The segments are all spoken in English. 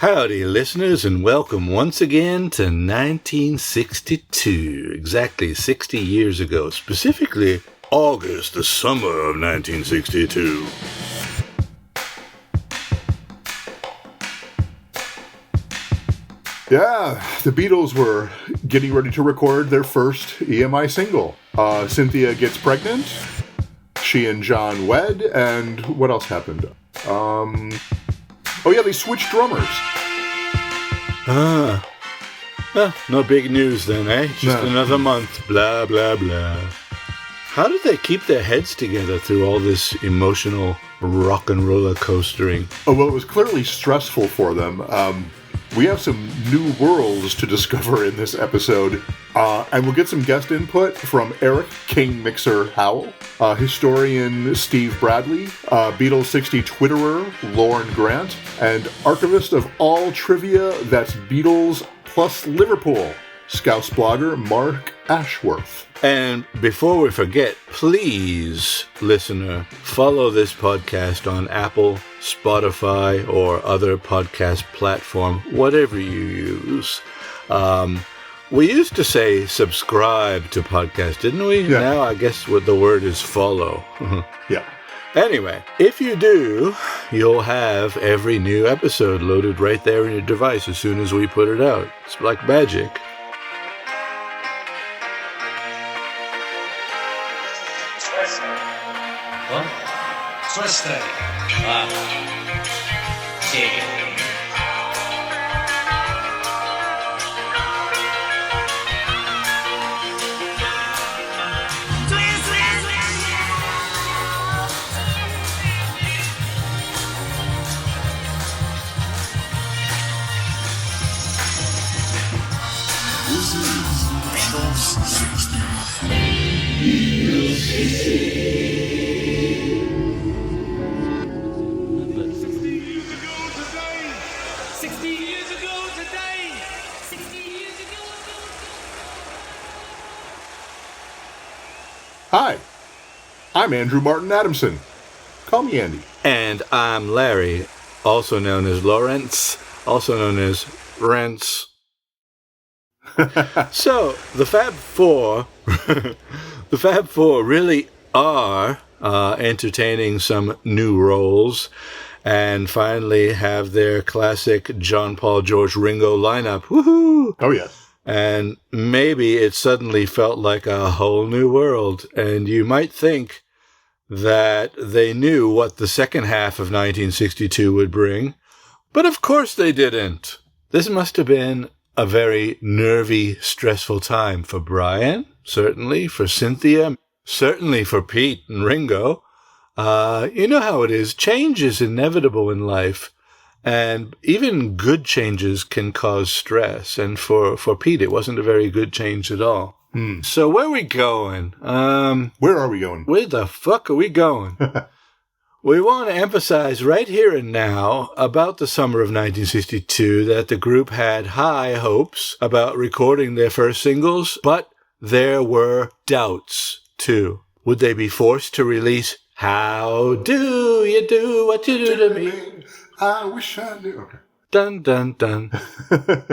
Howdy, listeners, and welcome once again to 1962, exactly 60 years ago, specifically August, the summer of 1962. Yeah, the Beatles were getting ready to record their first EMI single. Cynthia gets pregnant, she and John wed, and what else happened? They switched drummers. Well, no big news then, eh? Just another month, blah, blah, blah. How did they keep their heads together through all this emotional rock and roller coastering? Oh, well, it was clearly stressful for them. We have some new worlds to discover in this episode, and we'll get some guest input from Eric King Mixer Howell, historian Steve Bradley, Beatles60 Twitterer Lauren Grant, and archivist of all trivia that's Beatles plus Liverpool, Scouse blogger Mark Ashworth. And before we forget, please, listener, follow this podcast on Apple, Spotify, or other podcast platform, whatever you use. We used to say subscribe to podcast, didn't we? Yeah. Now I guess what the word is follow. Yeah. Anyway, if you do, you'll have every new episode loaded right there in your device as soon as we put it out. It's like magic. Twisted. Dig it. This is Beatles60. Hi, I'm Andrew Martin Adamson. Call me Andy. And I'm Larry, also known as Lawrence, also known as Rents. So, the Fab Four, really are entertaining some new roles and finally have their classic John, Paul, George, Ringo lineup. Woohoo! Oh, yes. And maybe it suddenly felt like a whole new world. And you might think that they knew what the second half of 1962 would bring. But of course they didn't. This must have been a very nervy, stressful time for Brian, certainly, for Cynthia, certainly for Pete and Ringo. You know how it is. Change is inevitable in life. And even good changes can cause stress. And for Pete, it wasn't a very good change at all. So where are we going? Where are we going? Where the fuck are we going? We want to emphasize right here and now about the summer of 1962 that the group had high hopes about recording their first singles, but there were doubts too. Would they be forced to release How Do You Do What You Do to Me? I wish I knew. Okay. Dun, dun, dun.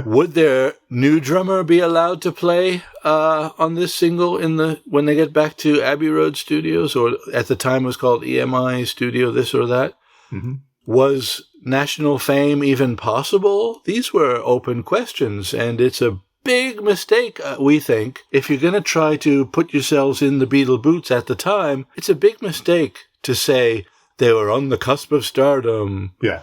Would their new drummer be allowed to play on this single when they get back to Abbey Road Studios, or at the time it was called EMI Studio this or that? Mm-hmm. Was national fame even possible? These were open questions, and it's a big mistake, we think. If you're going to try to put yourselves in the Beatle boots at the time, it's a big mistake to say they were on the cusp of stardom. Yeah.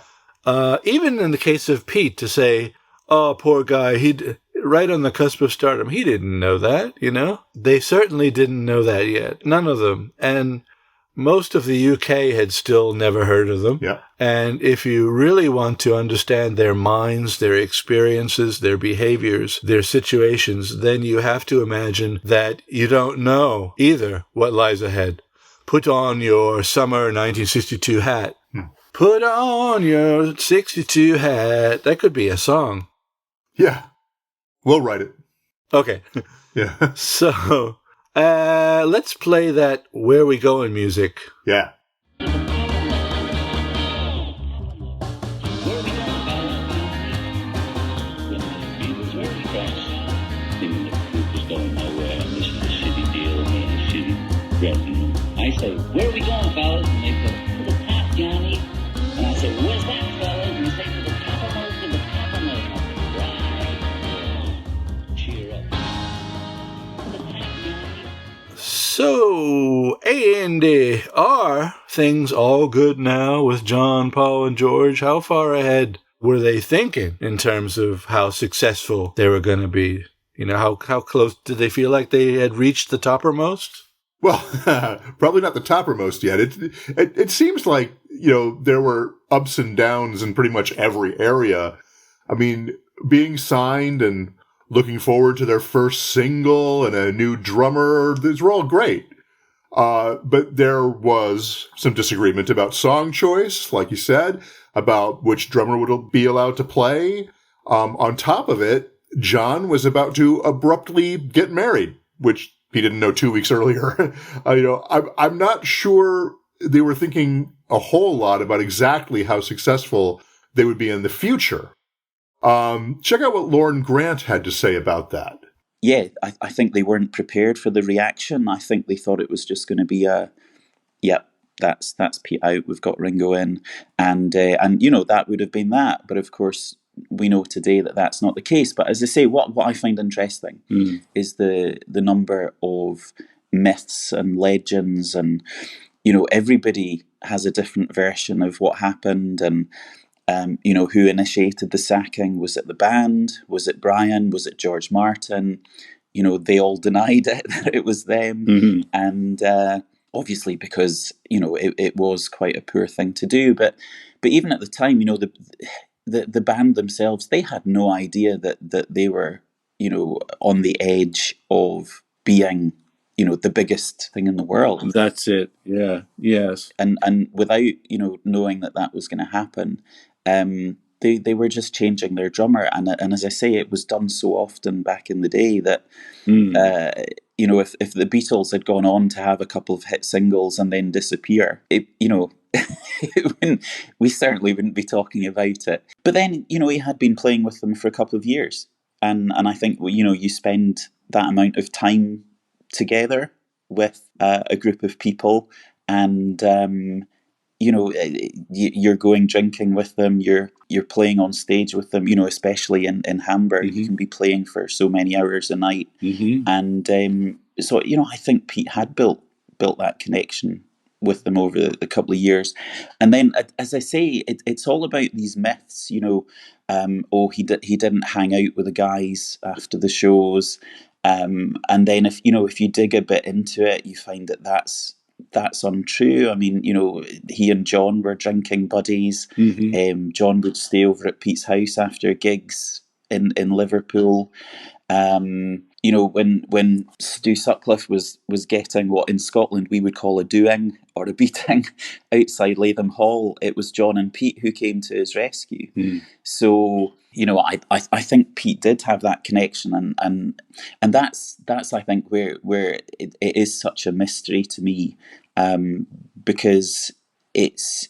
Even in the case of Pete, to say, oh, poor guy, he'd right on the cusp of stardom. He didn't know that, you know? They certainly didn't know that yet. None of them. And most of the UK had still never heard of them. Yeah. And if you really want to understand their minds, their experiences, their behaviors, their situations, then you have to imagine that you don't know either what lies ahead. Put on your summer 1962 hat. Put on your 62 hat. That could be a song. Yeah. We'll write it. Okay. Yeah. So, let's play that Where We Going music. Yeah. say, "Where are we going, fellas?" And they go, "To the top, Johnny." And I say, "Where's that, fellas?" And they say, "To the toppermost of the toppermost." I say, "Right. Cheer up. To the top, Johnny." So, Andy, are things all good now with John, Paul, and George? How far ahead were they thinking in terms of how successful they were going to be? You know, how close did they feel like they had reached the toppermost? Well, probably not the toppermost yet. It seems like, there were ups and downs in pretty much every area. I mean, being signed and looking forward to their first single and a new drummer, these were all great. But there was some disagreement about song choice, like you said, about which drummer would be allowed to play. On top of it, John was about to abruptly get married, which he didn't know 2 weeks earlier. I'm not sure they were thinking a whole lot about exactly how successful they would be in the future. Check out what Lauren Grant had to say about that. Yeah, I think they weren't prepared for the reaction. I think they thought it was just going to be that's Pete out, we've got Ringo in, and that would have been that. But of course, we know today that that's not the case. But as I say, what I find interesting is the number of myths and legends, and everybody has a different version of what happened, and who initiated the sacking. Was it the band? Was it Brian? Was it George Martin? They all denied it, that it was them. Mm-hmm. And obviously because, it was quite a poor thing to do. But even at the time, the band themselves, they had no idea that they were, on the edge of being, the biggest thing in the world. That's it. Yeah. Yes. And without, knowing that was going to happen, they were just changing their drummer. And as I say, it was done so often back in the day that, if the Beatles had gone on to have a couple of hit singles and then disappear, we certainly wouldn't be talking about it. But then, he had been playing with them for a couple of years. And I think, you spend that amount of time together with a group of people, and you're going drinking with them, you're playing on stage with them, especially in Hamburg. Mm-hmm. You can be playing for so many hours a night. Mm-hmm. And so I think Pete had built that connection with them over the couple of years. And then, as I say, it's all about these myths, he didn't hang out with the guys after the shows. And then if you dig a bit into it, you find that that's untrue. I mean, he and John were drinking buddies. Mm-hmm. John would stay over at Pete's house after gigs in Liverpool. When Stu Sutcliffe was getting what in Scotland we would call a doing or a beating outside Latham Hall, it was John and Pete who came to his rescue. Mm. So, I think Pete did have that connection, and that's I think where it is such a mystery to me, because it's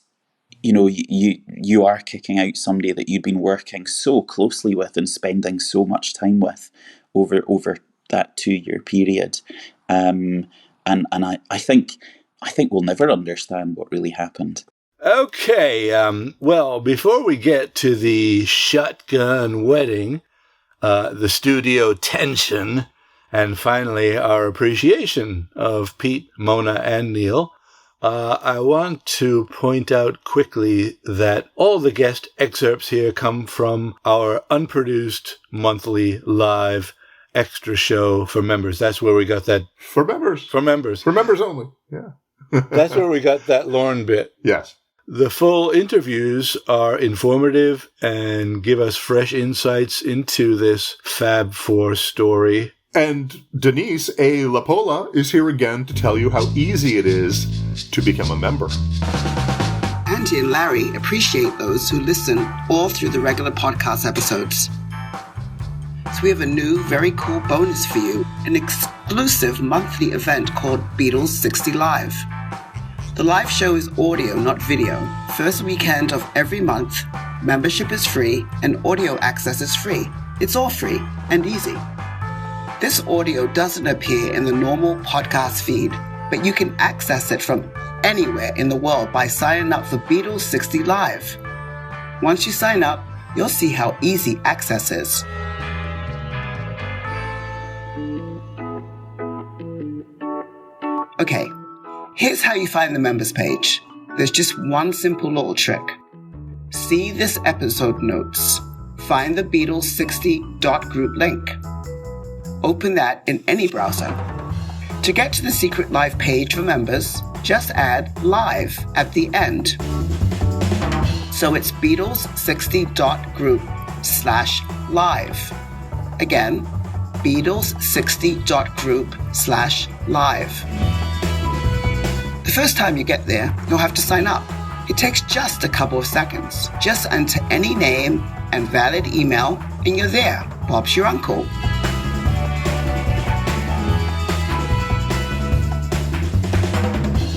you are kicking out somebody that you'd been working so closely with and spending so much time with over that 2-year period, and I think we'll never understand what really happened. Okay, well, before we get to the shotgun wedding, the studio tension, and finally our appreciation of Pete, Mona, and Neil, I want to point out quickly that all the guest excerpts here come from our unproduced monthly live extra show for members. That's where we got that. For members. For members. For members only, yeah. That's where we got that Lorne bit. Yes. The full interviews are informative and give us fresh insights into this Fab Four story. And Denise A. Lapola is here again to tell you how easy it is to become a member. Andy and Larry appreciate those who listen all through the regular podcast episodes. So we have a new, very cool bonus for you, an exclusive monthly event called Beatles60 Live. The live show is audio, not video. First weekend of every month, membership is free and audio access is free. It's all free and easy. This audio doesn't appear in the normal podcast feed, but you can access it from anywhere in the world by signing up for Beatles60 Live. Once you sign up, you'll see how easy access is. Okay, here's how you find the members page. There's just one simple little trick. See this episode notes. Find the Beatles60.group link. Open that in any browser. To get to the secret live page for members, just add live at the end. So it's Beatles60.group/live. Again, Beatles60.group/live. The first time you get there, you'll have to sign up. It takes just a couple of seconds. Just enter any name and valid email, and you're there. Bob's your uncle.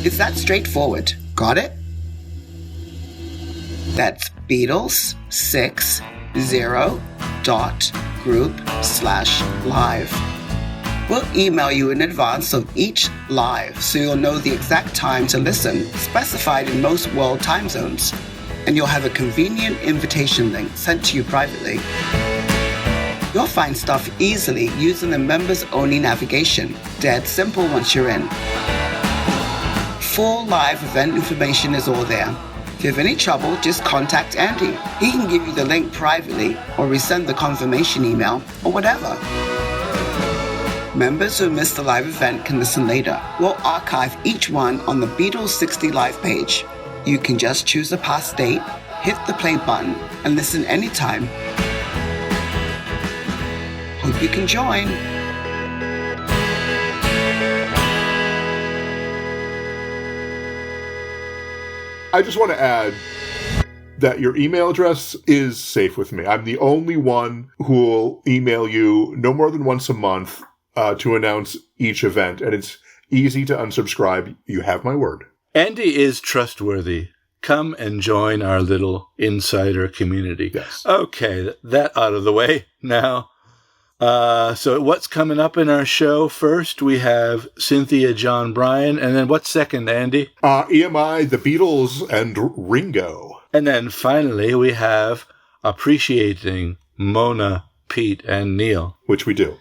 It's that straightforward. Got it? That's Beatles60.group/live. We'll email you in advance of each live so you'll know the exact time to listen, specified in most world time zones. And you'll have a convenient invitation link sent to you privately. You'll find stuff easily using the members-only navigation. Dead simple once you're in. Full live event information is all there. If you have any trouble, just contact Andy. He can give you the link privately or resend the confirmation email or whatever. Members who missed the live event can listen later. We'll archive each one on the Beatles60 Live page. You can just choose a past date, hit the play button, and listen anytime. Hope you can join. I just want to add that your email address is safe with me. I'm the only one who will email you no more than once a month to announce each event, and it's easy to unsubscribe. You have my word. Andy is trustworthy. Come and join our little insider community. Yes. Okay, that out of the way now. So what's coming up in our show? First, we have Cynthia, John, Brian, and then what's second, Andy? EMI, the Beatles, and Ringo. And then finally, we have Appreciating Mona, Pete, and Neil. Which we do.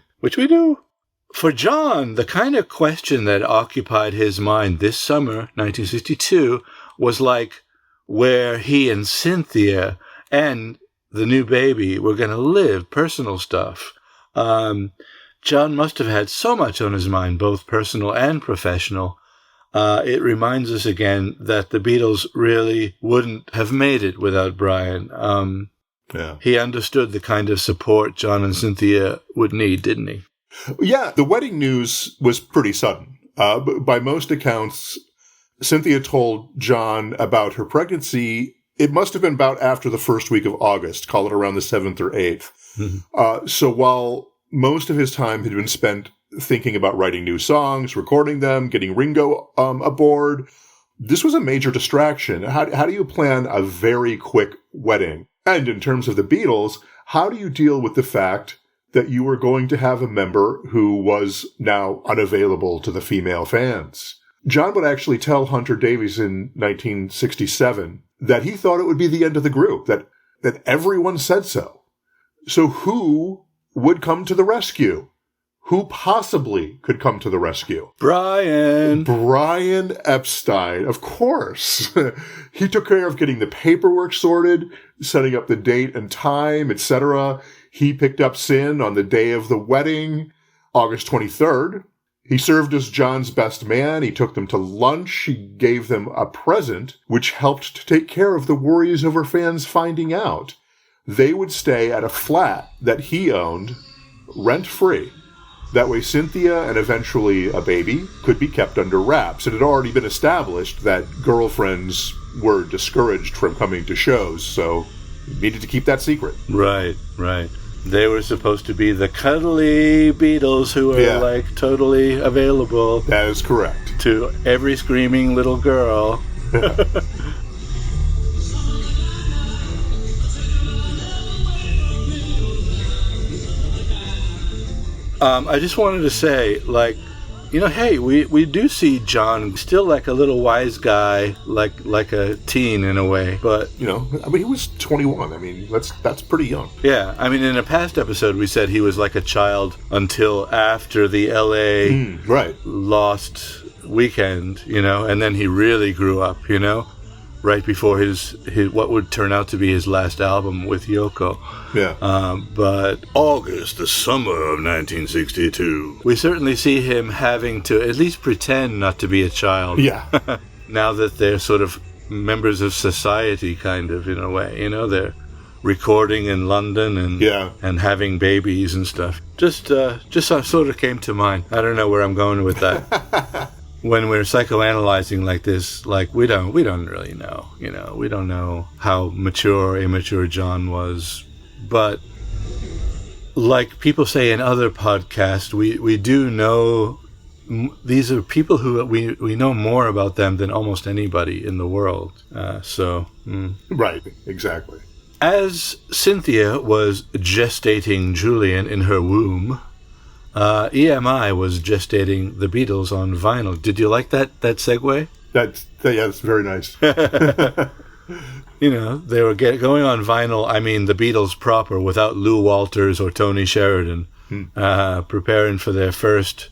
For John, the kind of question that occupied his mind this summer, 1962, was like where he and Cynthia and the new baby were going to live, personal stuff. John must have had so much on his mind, both personal and professional. It reminds us again that the Beatles really wouldn't have made it without Brian. He understood the kind of support John and Cynthia would need, didn't he? Yeah, the wedding news was pretty sudden. By most accounts, Cynthia told John about her pregnancy. It must have been about after the first week of August, call it around the 7th or 8th. Mm-hmm. So while most of his time had been spent thinking about writing new songs, recording them, getting Ringo aboard, this was a major distraction. How do you plan a very quick wedding? And in terms of the Beatles, how do you deal with the fact that you were going to have a member who was now unavailable to the female fans? John would actually tell Hunter Davies in 1967 that he thought it would be the end of the group, that everyone said so. So who would come to the rescue? Who possibly could come to the rescue? Brian Epstein, of course. He took care of getting the paperwork sorted, setting up the date and time, etc. He picked up Cyn on the day of the wedding, August 23rd. He served as John's best man. He took them to lunch. He gave them a present, which helped to take care of the worries over fans finding out. They would stay at a flat that he owned, rent-free. That way Cynthia and eventually a baby could be kept under wraps. It had already been established that girlfriends were discouraged from coming to shows, so you needed to keep that secret. Right. They were supposed to be the cuddly Beatles who are like totally available. That is correct. To every screaming little girl. I just wanted to say, like, Hey, we do see John still like a little wise guy, like a teen in a way, but He was 21. I mean, that's pretty young. yeah, I mean, in a past episode we said he was like a child until after the LA Right. Lost weekend, and then he really grew up, right before his what would turn out to be his last album with Yoko. Yeah. But August, the summer of 1962, we certainly see him having to at least pretend not to be a child. Yeah. Now that they're sort of members of society, kind of, in a way. They're recording in London and having babies and stuff. Just sort of came to mind. I don't know where I'm going with that. When we're psychoanalyzing like this, like we don't really know, we don't know how mature or immature John was, but like people say in other podcasts, we do know these are people who we know more about them than almost anybody in the world. Right, exactly. As Cynthia was gestating Julian in her womb, EMI was gestating the Beatles on vinyl. Did you like that segue? That's very nice. They were going on vinyl. I mean, the Beatles proper, without Lou Walters or Tony Sheridan, preparing for their first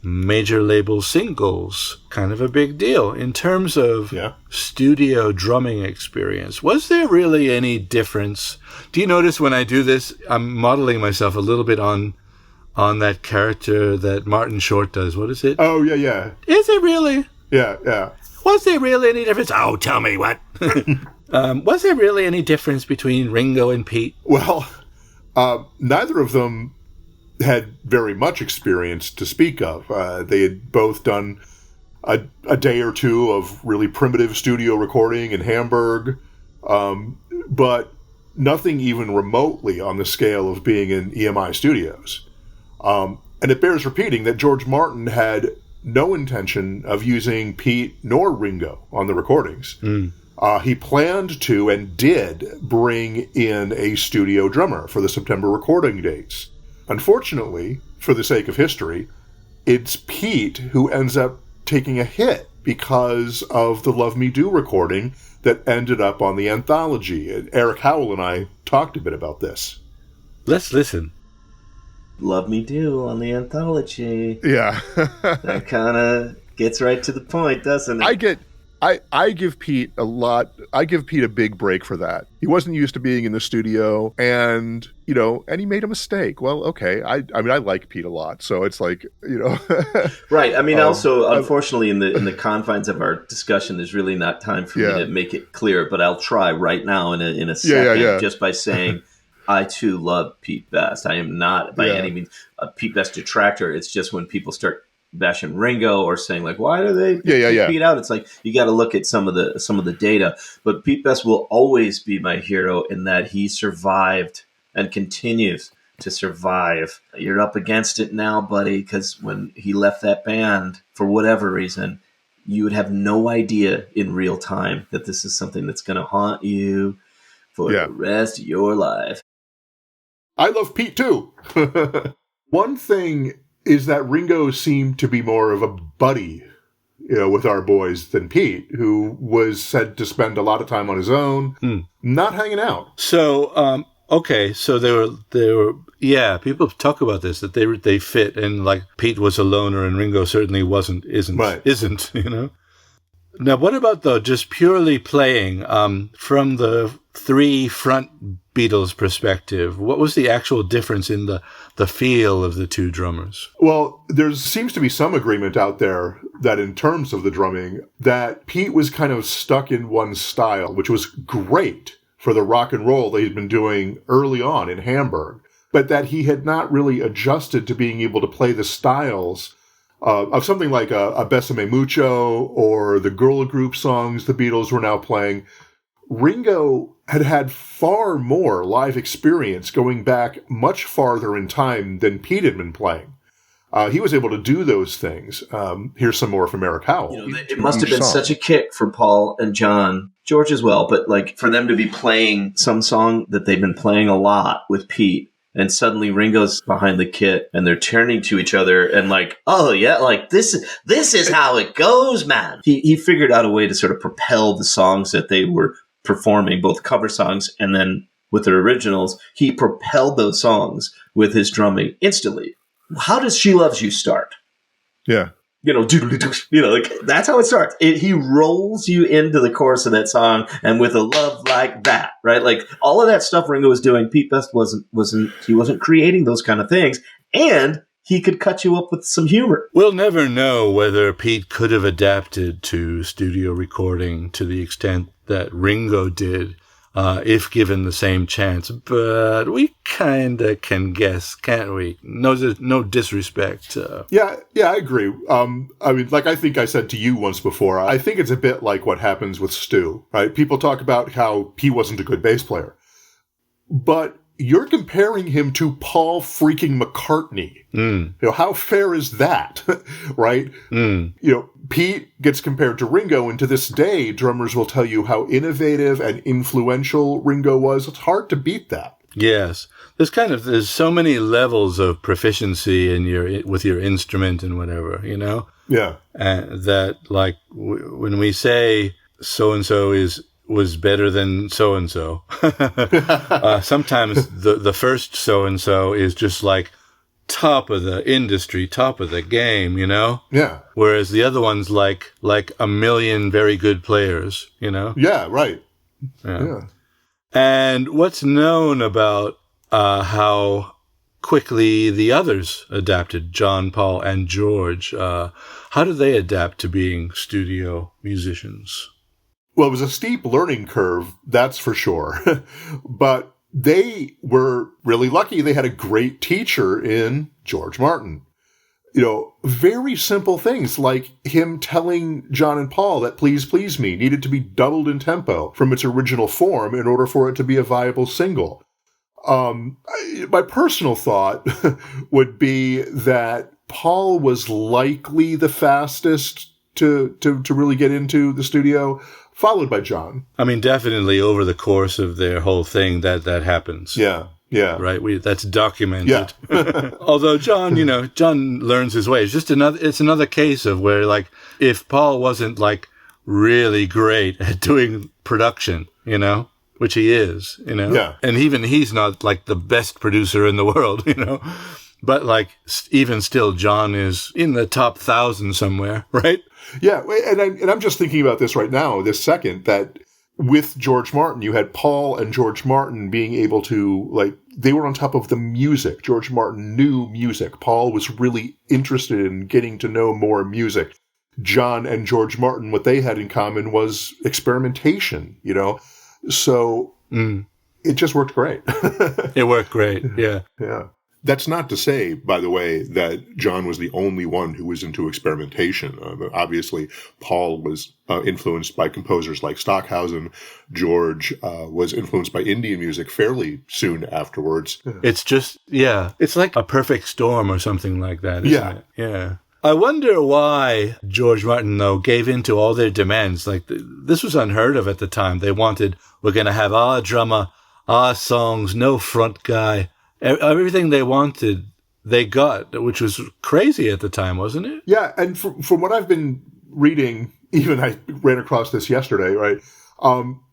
major label singles. Kind of a big deal in terms of studio drumming experience. Was there really any difference? Do you notice when I do this, I'm modeling myself a little bit on that character that Martin Short does. What is it? Oh, yeah. Is it really? Yeah. Was there really any difference? Oh, tell me what. Was there really any difference between Ringo and Pete? Well, neither of them had very much experience to speak of. They had both done a day or two of really primitive studio recording in Hamburg, but nothing even remotely on the scale of being in EMI studios. And it bears repeating that George Martin had no intention of using Pete nor Ringo on the recordings. He planned to and did bring in a studio drummer for the September recording dates. Unfortunately, for the sake of history, it's Pete who ends up taking a hit because of the Love Me Do recording that ended up on the anthology. And Eric Howell and I talked a bit about this. Let's listen. Love Me Do on the anthology. Yeah. That kind of gets right to the point, doesn't it? I give Pete a big break for that. He wasn't used to being in the studio, and he made a mistake. Well, okay. I mean, I like Pete a lot, so it's like, Right. I mean, also, unfortunately, in the confines of our discussion, there's really not time for me to make it clear, but I'll try right now in a second, just by saying I too love Pete Best. I am not by any means a Pete Best detractor. It's just when people start bashing Ringo or saying like, why do they pick Pete out? It's like you got to look at some of the data. But Pete Best will always be my hero in that he survived and continues to survive. You're up against it now, buddy, because when he left that band for whatever reason, you would have no idea in real time that this is something that's going to haunt you for the rest of your life. I love Pete too. One thing is that Ringo seemed to be more of a buddy, with our boys than Pete, who was said to spend a lot of time on his own, not hanging out. So, okay, so they were, people talk about this, that they fit, and like Pete was a loner and Ringo certainly isn't. Now, what about though, just purely playing, from the three front Beatles perspective, what was the actual difference in the feel of the two drummers? Well, there seems to be some agreement out there that in terms of the drumming, that Pete was kind of stuck in one style, which was great for the rock and roll they had been doing early on in Hamburg, but that he had not really adjusted to being able to play the styles of something like a Bésame Mucho or the girl group songs the Beatles were now playing. Ringo had far more live experience going back much farther in time than Pete had been playing. He was able to do those things. Here's some more from Eric Howell. It must have been such a kick for Paul and John, George as well, but like for them to be playing some song that they've been playing a lot with Pete and suddenly Ringo's behind the kit, and they're turning to each other and like, oh yeah, like this is how it goes, man. He figured out a way to sort of propel the songs that they were performing, both cover songs and then with their originals. He propelled those songs with his drumming instantly. How does She Loves You start? Yeah. Like that's how it starts. He rolls you into the chorus of that song, and with a love like that, right? Like all of that stuff Ringo was doing, Pete Best wasn't creating those kind of things, and he could cut you up with some humor. We'll never know whether Pete could have adapted to studio recording to the extent that Ringo did, if given the same chance. But we kind of can guess, can't we? No disrespect. Yeah, I agree. I mean, like I think I said to you once before, I think it's a bit like what happens with Stu, right? People talk about how he wasn't a good bass player. But you're comparing him to Paul freaking McCartney. You know, how fair is that, right? You know, Pete gets compared to Ringo, and to this day, drummers will tell you how innovative and influential Ringo was. It's hard to beat that. Yes. There's so many levels of proficiency with your instrument and whatever, you know? Yeah. That, like, when we say so-and-so was better than so-and-so, sometimes the first so-and-so is just like top of the industry, top of the game, you know? Yeah. Whereas the other one's like a million very good players, you know? Yeah, right. Yeah. And what's known about how quickly the others adapted, John, Paul, and George? How did they adapt to being studio musicians? Well, it was a steep learning curve, that's for sure. But they were really lucky. They had a great teacher in George Martin. You know, very simple things like him telling John and Paul that Please Please Me needed to be doubled in tempo from its original form in order for it to be a viable single. My personal thought would be that Paul was likely the fastest to really get into the studio, followed by John. I mean, definitely over the course of their whole thing, that happens. Yeah. Right? That's documented. Yeah. Although John learns his way. It's another case of where, like, if Paul wasn't, like, really great at doing production, you know, which he is, you know. Yeah. And even he's not, like, the best producer in the world, you know. But, like, even still, John is in the top 1,000 somewhere, right? Yeah, and I'm just thinking about this right now, this second, that with George Martin, you had Paul and George Martin being able to, like, they were on top of the music. George Martin knew music. Paul was really interested in getting to know more music. John and George Martin, what they had in common was experimentation, you know? So it just worked great. It worked great, yeah. Yeah. That's not to say, by the way, that John was the only one who was into experimentation. Obviously, Paul was influenced by composers like Stockhausen. George was influenced by Indian music fairly soon afterwards. It's just, it's like a perfect storm or something like that, isn't it? Yeah. I wonder why George Martin, though, gave in to all their demands. Like, this was unheard of at the time. They wanted, we're going to have our drummer, our songs, no front guy. Everything they wanted, they got, which was crazy at the time, wasn't it? Yeah, and from what I've been reading, even I ran across this yesterday, right?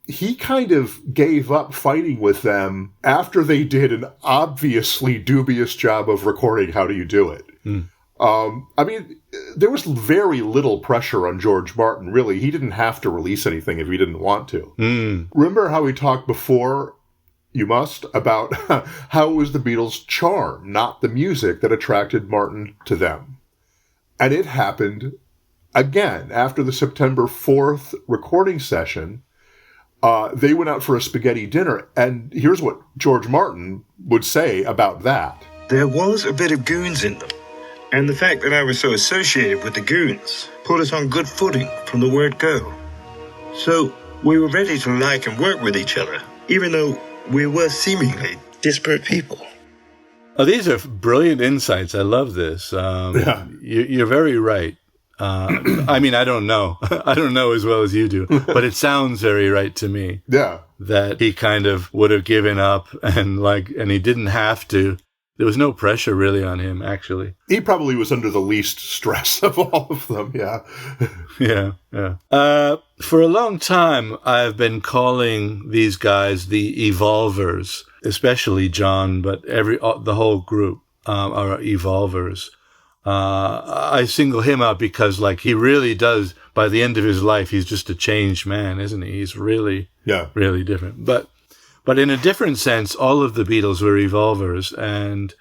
He kind of gave up fighting with them after they did an obviously dubious job of recording How Do You Do It? I mean, there was very little pressure on George Martin, really. He didn't have to release anything if he didn't want to. Remember how we talked before, you must, about how it was the Beatles' charm, not the music, that attracted Martin to them. And it happened again after the September 4th recording session. They went out for a spaghetti dinner, and here's what George Martin would say about that. There was a bit of goons in them, and the fact that I was so associated with the goons put us on good footing from the word go. So we were ready to like and work with each other, even though we were seemingly disparate people. Oh, these are brilliant insights. I love this. You're very right. I mean, I don't know. I don't know as well as you do, but it sounds very right to me. Yeah. That he kind of would have given up and he didn't have to. There was no pressure really on him, actually. He probably was under the least stress of all of them, yeah. Yeah. For a long time, I've been calling these guys the Evolvers, especially John, but the whole group are Evolvers. I single him out because, he really does, by the end of his life, he's just a changed man, isn't he? He's really, really different. But in a different sense, all of the Beatles were Evolvers, and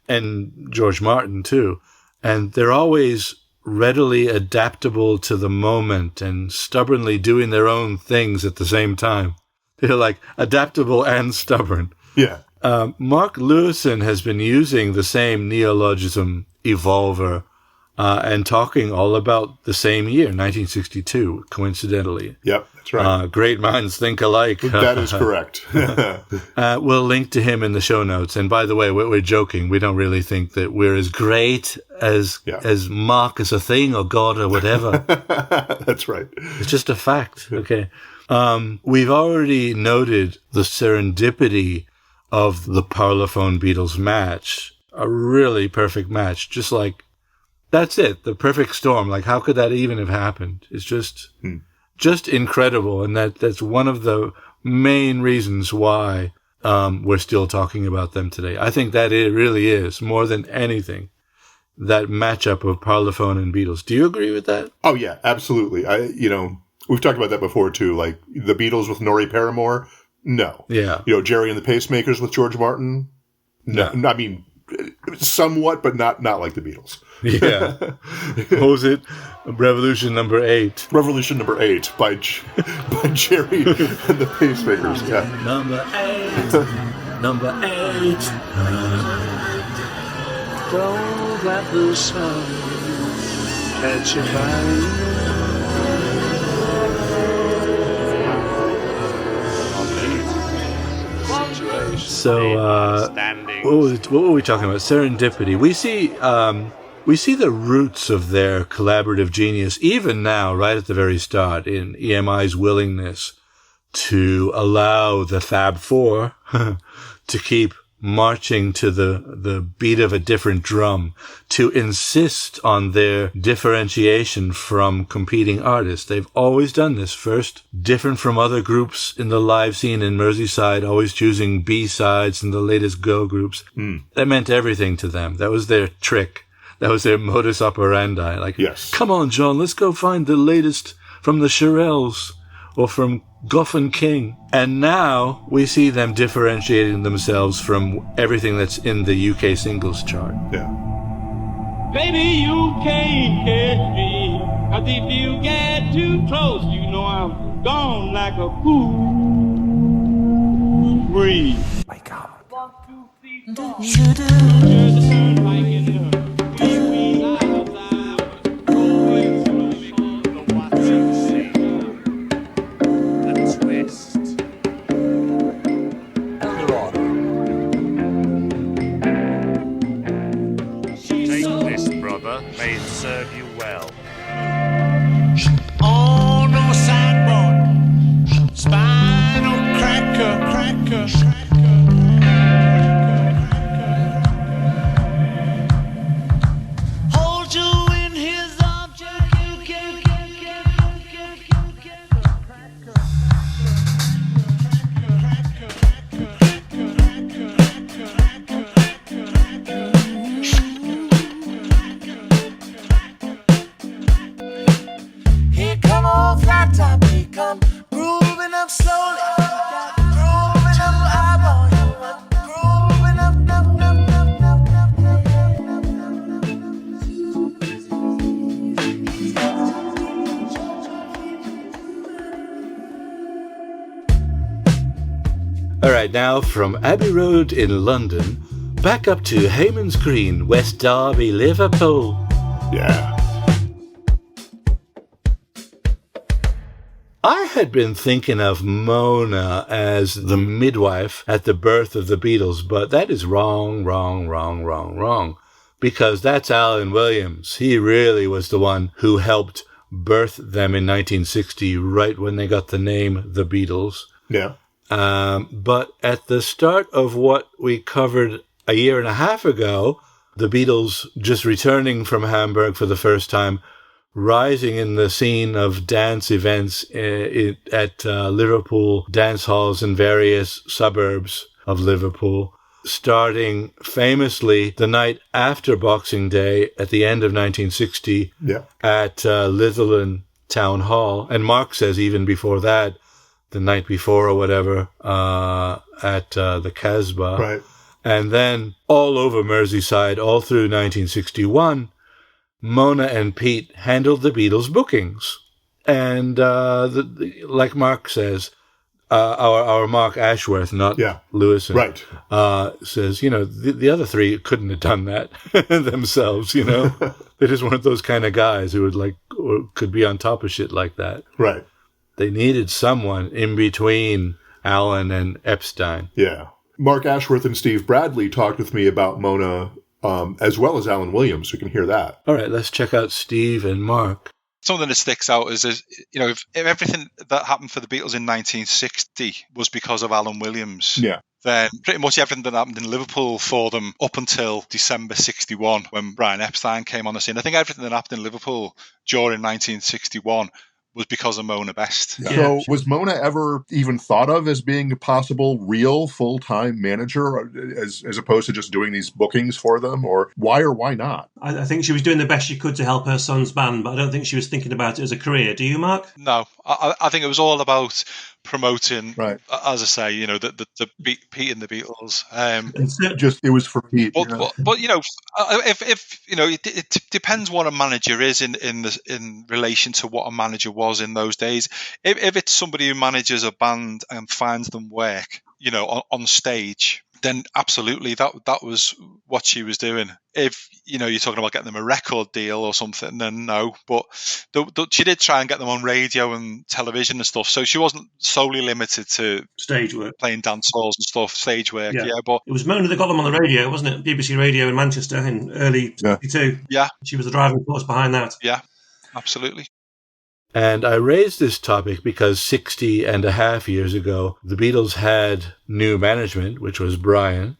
George Martin too. And they're always readily adaptable to the moment and stubbornly doing their own things at the same time. They're adaptable and stubborn. Yeah. Mark Lewison has been using the same neologism, Evolver, and talking all about the same year, 1962, coincidentally. Yep, that's right. Great minds think alike. That is correct. We'll link to him in the show notes. And by the way, we're joking. We don't really think that we're as great as Mark as a thing or God or whatever. That's right. It's just a fact. Okay. We've already noted the serendipity of the Parlophone Beatles match. A really perfect match. That's it. The perfect storm. How could that even have happened? It's just incredible. And that's one of the main reasons why we're still talking about them today. I think that it really is, more than anything, that matchup of Parlophone and Beatles. Do you agree with that? Oh, yeah, absolutely. We've talked about that before, too. The Beatles with Norrie Paramore? No. Yeah. Jerry and the Pacemakers with George Martin? No. I mean, somewhat, but not like the Beatles. Yeah. What was it? Revolution number 8. Revolution number 8 by Jerry and the Pacemakers. Yeah. Number 8. Number 8. Don't let the sun catch you by. So, what were we talking about? Serendipity. We see the roots of their collaborative genius, even now, right at the very start, in EMI's willingness to allow the Fab Four to keep marching to the beat of a different drum, to insist on their differentiation from competing artists. They've always done this. First, different from other groups in the live scene in Merseyside, always choosing B-sides and the latest girl groups. That meant everything to them. That was their trick. That was their modus operandi. Yes. Come on, John, let's go find the latest from the Shirelles or from Gough and King. And now we see them differentiating themselves from everything that's in the UK singles chart. Yeah. Baby, you can't catch me, 'cause if you get too close, you know I'm gone like a cool breeze. Wake up. 1, 2, 3, 4. Here's the turnpike in the may it serve you well. On a sideboard, spinal cracker. Hold you in his object, you can. Flat top, he come grooving up slowly, grooving up, I want you, grooving up. All right, now from Abbey Road in London, back up to Hayman's Green, West Derby, Liverpool. Yeah. I had been thinking of Mona as the midwife at the birth of the Beatles, but that is wrong. because that's Alan Williams. He really was the one who helped birth them in 1960, right when they got the name The Beatles. Yeah. But at the start of what we covered a year and a half ago, the Beatles just returning from Hamburg for the first time, rising in the scene of dance events at Liverpool dance halls in various suburbs of Liverpool, starting famously the night after Boxing Day at the end of 1960 at Litherland Town Hall. And Mark says even before that, the night before or whatever, at the Casbah. Right. And then all over Merseyside, all through 1961, Mona and Pete handled the Beatles' bookings. And like Mark says, our Mark Ashworth, not Lewison, right, says, the other three couldn't have done that themselves, They just weren't those kind of guys who could be on top of shit like that. Right. They needed someone in between Alan and Epstein. Yeah. Mark Ashworth and Steve Bradley talked with me about Mona, as well as Alan Williams. We can hear that. All right, let's check out Steve and Mark. Something that sticks out is if everything that happened for the Beatles in 1960 was because of Alan Williams, then pretty much everything that happened in Liverpool for them up until December 61 when Brian Epstein came on the scene. I think everything that happened in Liverpool during 1961 was because of Mona Best. Yeah. So was Mona ever even thought of as being a possible real full-time manager as opposed to just doing these bookings for them? Or why not? I think she was doing the best she could to help her son's band, but I don't think she was thinking about it as a career. Do you, Mark? No. I think it was all about promoting, right, as I say, the Pete and the Beatles. It was for Pete. But if it depends what a manager is in relation to what a manager was in those days. If it's somebody who manages a band and finds them work, on stage, then absolutely that was what she was doing. If you're talking about getting them a record deal or something, then no. But she did try and get them on radio and television and stuff. So she wasn't solely limited to stage work, playing dance halls and stuff, stage work. Yeah, but it was Mona that got them on the radio, wasn't it? BBC Radio in Manchester in early '62. Yeah, she was the driving force behind that. Yeah, absolutely. And I raised this topic because 60 and a half years ago, the Beatles had new management, which was Brian.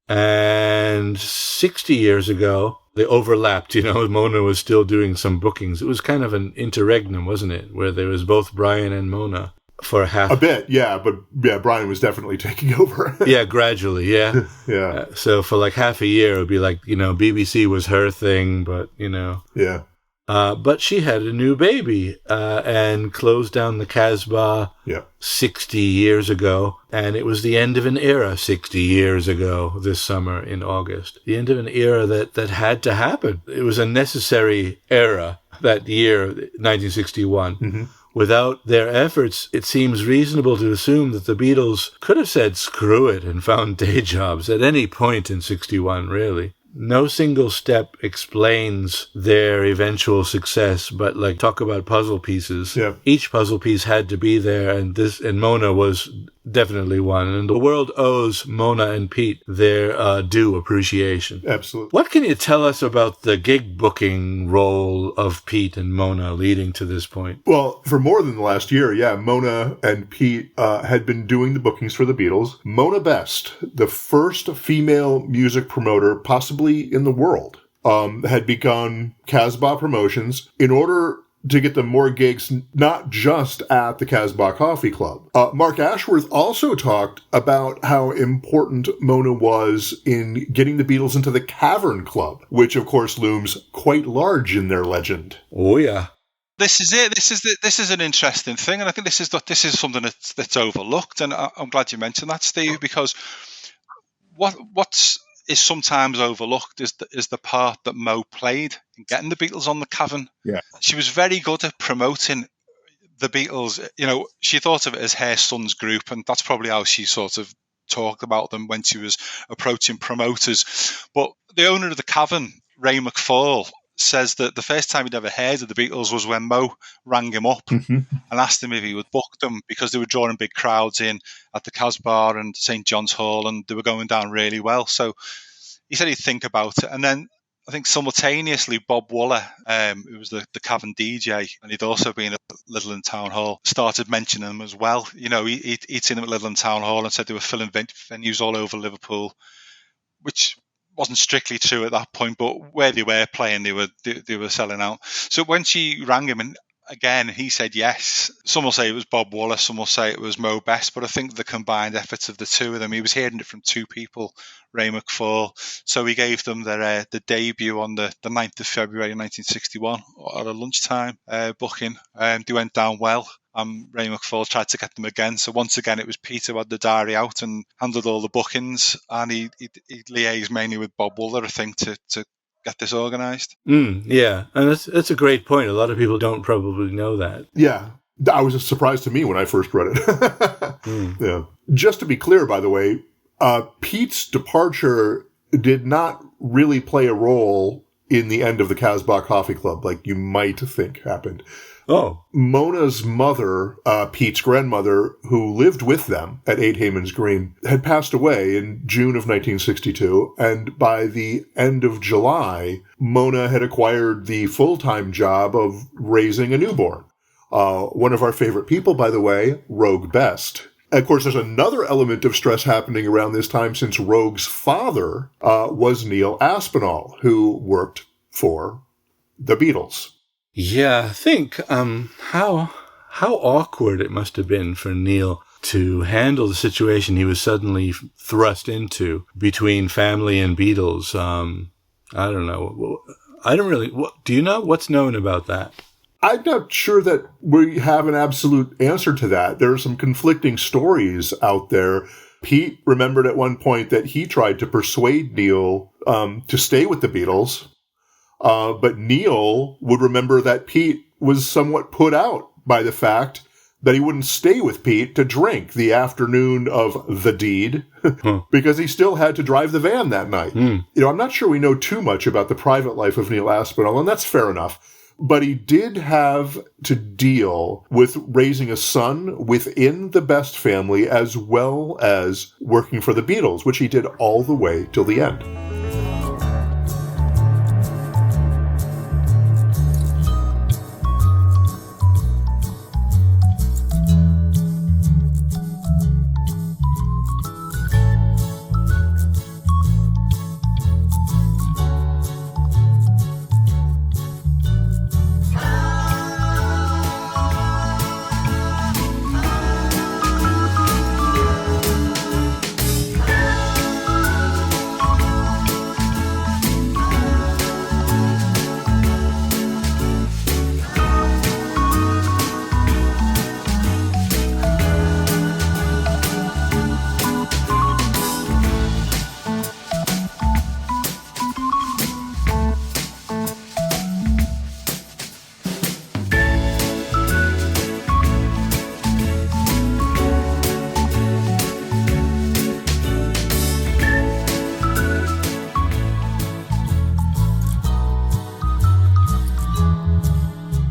And 60 years ago, they overlapped. Mona was still doing some bookings. It was kind of an interregnum, wasn't it? Where there was both Brian and Mona for half. A bit, yeah. But Brian was definitely taking over. Yeah, gradually, yeah. Yeah. So for like half a year, it would be like, BBC was her thing, but, Yeah. But she had a new baby and closed down the Casbah 60 years ago. And it was the end of an era 60 years ago this summer in August. The end of an era that had to happen. It was a necessary era that year, 1961. Mm-hmm. Without their efforts, it seems reasonable to assume that the Beatles could have said screw it and found day jobs at any point in 61, really. No single step explains their eventual success, but talk about puzzle pieces. Yeah. Each puzzle piece had to be there, and Mona was definitely one. And the world owes Mona and Pete their due appreciation. Absolutely. What can you tell us about the gig booking role of Pete and Mona leading to this point? Well, for more than the last year, Mona and Pete had been doing the bookings for the Beatles. Mona Best, the first female music promoter possibly in the world, had begun Casbah Promotions in order to get them more gigs, not just at the Casbah Coffee Club. Mark Ashworth also talked about how important Mona was in getting the Beatles into the Cavern Club, which of course looms quite large in their legend. Oh yeah. This is it. This is an interesting thing, and I think this is something that's overlooked. And I'm glad you mentioned that, Steve, because what's is sometimes overlooked is the part that Mo played in getting the Beatles on the Cavern. Yeah, she was very good at promoting the Beatles. She thought of it as her son's group, and that's probably how she sort of talked about them when she was approaching promoters. But the owner of the Cavern, Ray McFall, says that the first time he'd ever heard of the Beatles was when Mo rang him up and asked him if he would book them, because they were drawing big crowds in at the Casbah and St. John's Hall, and they were going down really well. So he said he'd think about it. And then I think simultaneously Bob Wooler, who was the Cavern DJ, and he'd also been at Litherland Town Hall, started mentioning them as well. He'd seen them at Litherland Town Hall and said they were filling venues all over Liverpool, which wasn't strictly true at that point, but where they were playing, they were selling out. So when she rang him, and again, he said yes. Some will say it was Bob Wooler, some will say it was Mo Best, but I think the combined efforts of the two of them, he was hearing it from two people, Ray McFall. So he gave them their debut on the 9th of February 1961 at a lunchtime booking. They went down well. Ray McFall tried to get them again. So once again, it was Peter who had the diary out and handled all the bookings, and he liaised mainly with Bob Wooler, I think, to get this organised. Yeah, and that's a great point. A lot of people don't probably know that. Yeah, that was a surprise to me when I first read it. Yeah. Just to be clear, by the way, Pete's departure did not really play a role in the end of the Casbah Coffee Club, like you might think happened. Oh. Mona's mother, Pete's grandmother, who lived with them at 8 Hayman's Green, had passed away in June of 1962, and by the end of July, Mona had acquired the full-time job of raising a newborn. One of our favorite people, by the way, Rogue Best. And of course, there's another element of stress happening around this time, since Rogue's father was Neil Aspinall, who worked for the Beatles. Yeah, think how awkward it must have been for Neil to handle the situation he was suddenly thrust into between family and Beatles. I don't know. I don't really. Do you know what's known about that? I'm not sure that we have an absolute answer to that. There are some conflicting stories out there. Pete remembered at one point that he tried to persuade Neil to stay with the Beatles. But Neil would remember that Pete was somewhat put out by the fact that he wouldn't stay with Pete to drink the afternoon of the deed because he still had to drive the van that night. I'm not sure we know too much about the private life of Neil Aspinall, and that's fair enough. But he did have to deal with raising a son within the Best family as well as working for the Beatles, which he did all the way till the end.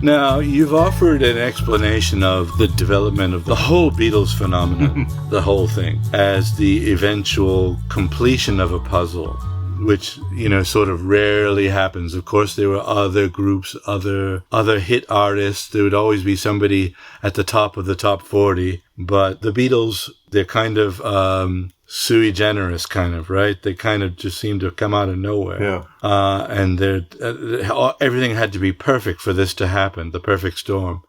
Now, you've offered an explanation of the development of the whole Beatles phenomenon, the whole thing, as the eventual completion of a puzzle, which, sort of rarely happens. Of course, there were other groups, other hit artists. There would always be somebody at the top of the top 40. But the Beatles, they're kind of sui generis, kind of, right? They kind of just seem to come out of nowhere. Yeah. And everything had to be perfect for this to happen, the perfect storm.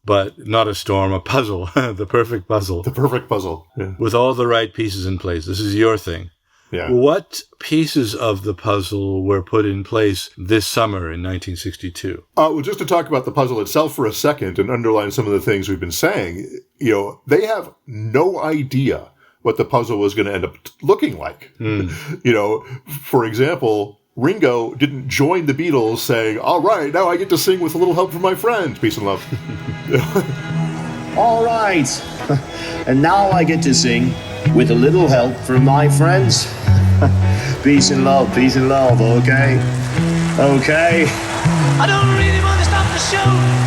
But not a storm, a puzzle, the perfect puzzle. The perfect puzzle, yeah. With all the right pieces in place. This is your thing. Yeah. What pieces of the puzzle were put in place this summer in 1962? Well, just to talk about the puzzle itself for a second and underline some of the things we've been saying, they have no idea what the puzzle was going to end up looking like. For example, Ringo didn't join the Beatles saying, all right, now I get to sing with a little help from my friend. Peace and love. All right. And now I get to sing with a little help from my friends. Peace and love, okay? Okay. I don't really want to stop the show.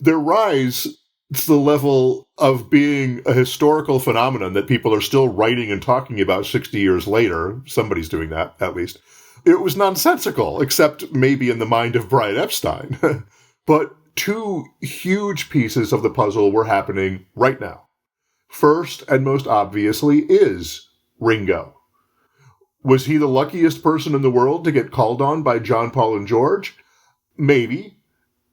their rise to the level of being a historical phenomenon that people are still writing and talking about 60 years later. Somebody's doing that, at least. It was nonsensical, except maybe in the mind of Brian Epstein. But two huge pieces of the puzzle were happening right now. First, and most obviously, is Ringo. Was he the luckiest person in the world to get called on by John, Paul, and George? Maybe.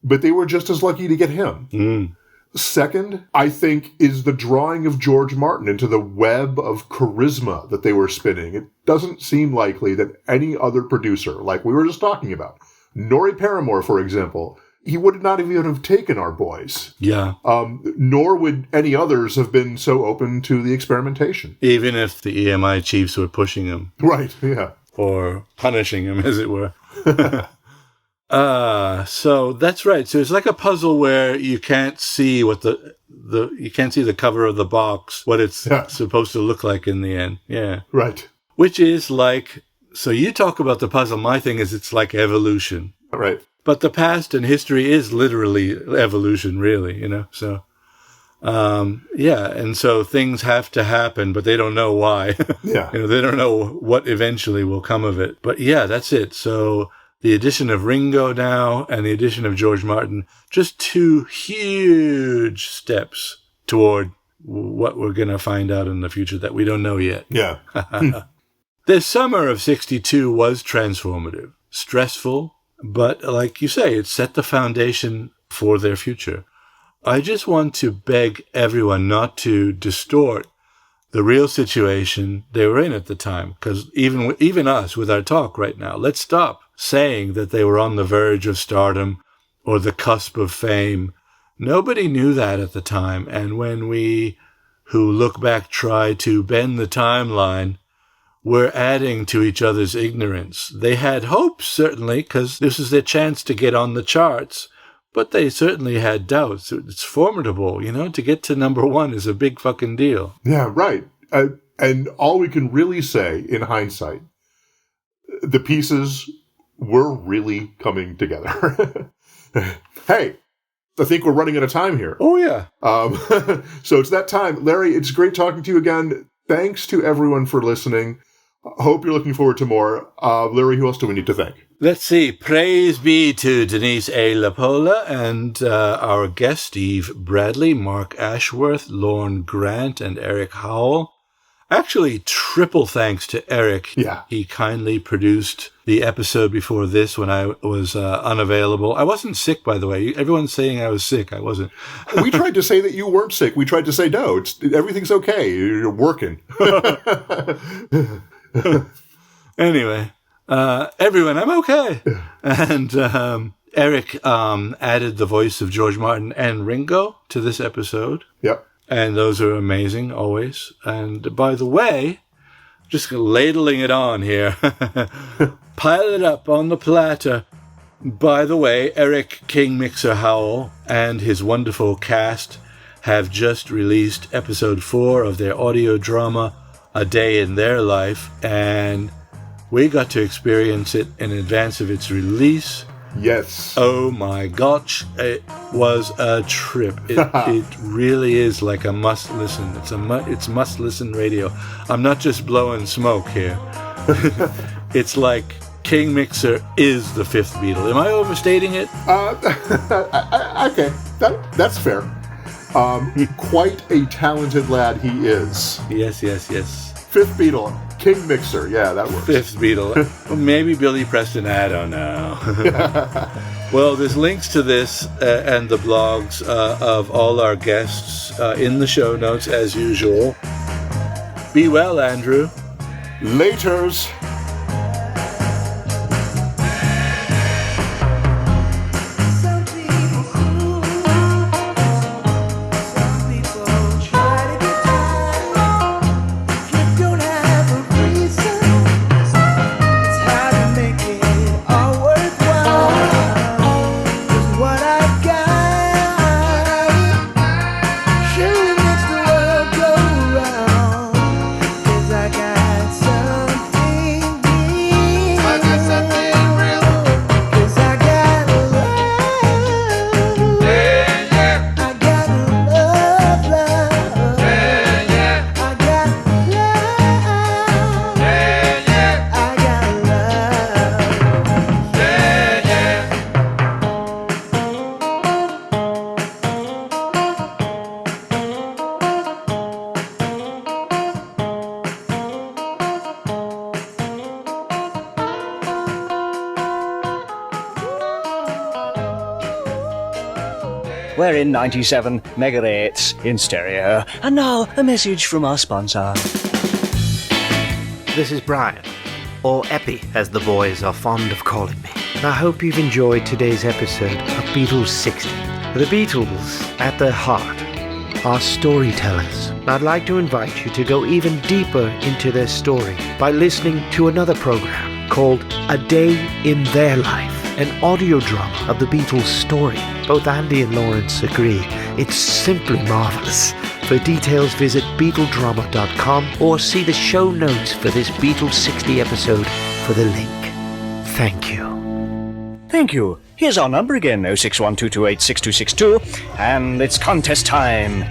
But they were just as lucky to get him. Second, I think, is the drawing of George Martin into the web of charisma that they were spinning. It doesn't seem likely that any other producer, like we were just talking about, Norrie Paramore, for example, he would not even have taken Our Boys. Yeah. Nor would any others have been so open to the experimentation. Even if the EMI chiefs were pushing him. Right, yeah. Or punishing him, as it were. So that's right. So it's like a puzzle where you can't see what you can't see the cover of the box, what it's supposed to look like in the end. Yeah. Right. Which is like, so you talk about the puzzle. My thing is it's like evolution. Right. But the past and history is literally evolution, really, So, and so things have to happen, but they don't know why. Yeah. They don't know what eventually will come of it. But yeah, that's it. So the addition of Ringo now and the addition of George Martin, just two huge steps toward what we're going to find out in the future that we don't know yet. Yeah. The summer of 62 was transformative, stressful, but like you say, it set the foundation for their future. I just want to beg everyone not to distort the real situation they were in at the time, because even us with our talk right now, let's stop saying that they were on the verge of stardom or the cusp of fame. Nobody knew that at the time, and when we who look back try to bend the timeline, we're adding to each other's ignorance. They had hopes, certainly, because this is their chance to get on the charts, but they certainly had doubts. It's formidable, to get to number one is a big fucking deal. Yeah, right. And all we can really say in hindsight, the pieces were really coming together. Hey, I think we're running out of time here. Oh, yeah. So it's that time. Larry, it's great talking to you again. Thanks to everyone for listening. Hope you're looking forward to more. Larry, who else do we need to thank? Let's see. Praise be to Denise A. Lapola and our guests, Steve Bradley, Mark Ashworth, Lorne Grant, and Eric Howell. Actually, triple thanks to Eric. Yeah. He kindly produced the episode before this when I was unavailable. I wasn't sick, by the way. Everyone's saying I was sick. I wasn't. We tried to say that you weren't sick. We tried to say, no, everything's okay. You're working. Anyway, everyone, I'm okay. And Eric added the voice of George Martin and Ringo to this episode. Yep. And those are amazing, always. And by the way, just ladling it on here. Pile it up on the platter. By the way, Eric King Mixer Howell and his wonderful cast have just released episode 4 of their audio drama, A Day in Their Life, and we got to experience it in advance of its release. Yes. Oh my gosh, it was a trip. It really is like a must listen. It's must listen radio. I'm not just blowing smoke here. It's like King Mixer is the fifth Beatle. Am I overstating it? Okay, that's fair. Quite a talented lad he is. Yes. Fifth Beatle, King Mixer. Yeah, that works. Fifth Beatle. Well, maybe Billy Preston. I don't know. Well, there's links to this and the blogs of all our guests in the show notes, as usual. Be well, Andrew. Laters. I got something We're in 97 megahertz in stereo. And now, a message from our sponsor. This is Brian, or Epi, as the boys are fond of calling me. And I hope you've enjoyed today's episode of Beatles60. The Beatles, at their heart, are storytellers. I'd like to invite you to go even deeper into their story by listening to another program called A Day in Their Life, an audio drama of the Beatles' story. Both Andy and Lawrence agree. It's simply marvelous. For details, visit BeatleDrama.com or see the show notes for this Beatles60 episode for the link. Thank you. Thank you. Here's our number again, 0612286262, and it's contest time.